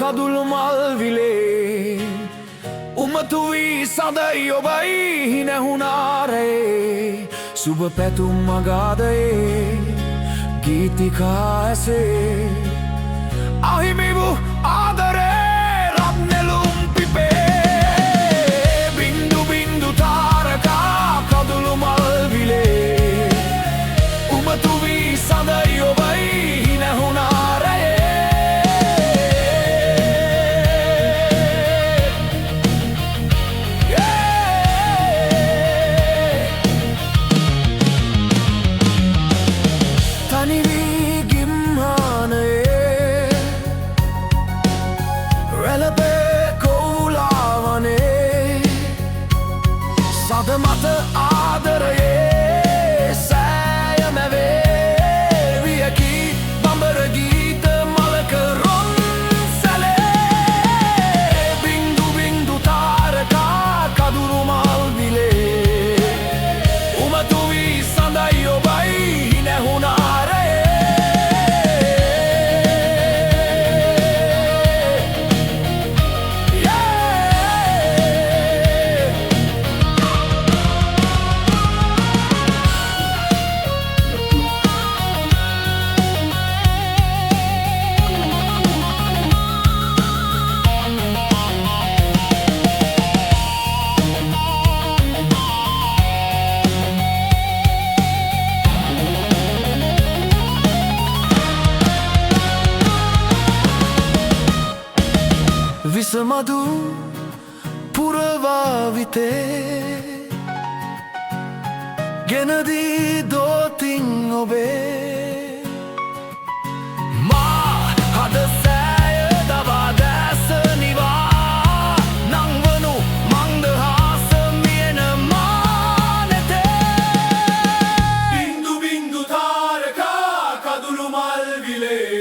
කදුළු මල් විලේ උමතු වී සඳයි ඔබයි නැහුණාරේ සුබ පැතුම් මගාදයේ ගීතිකා ඇසේ අහිමි වූ ආදරේ රත් නෙළුම් පිපේ බින්දු බින්දු තාරකා කදුළු මල් විලේ උමතු වී සඳයි ඔබයි නැහුණාරේ සද මත ආදරයේ සෑය මැවේ වියකි බඹර ගීත මලක රොන් සැලේ බින්දු බින්දු තාරකා කදුරු මල් විලේ උමතු වී සඳයි ඔබයි නැහුණාරේ විසමදු පුරවාවිතේ ගෙනදී දෝතින් ඔබේ මා හද සෑය දවා දැස නිවා නංවනු මන්දහාස මියන මානෙතේ බින්දු බින්දු තාරකා කදුළු මල් විලේ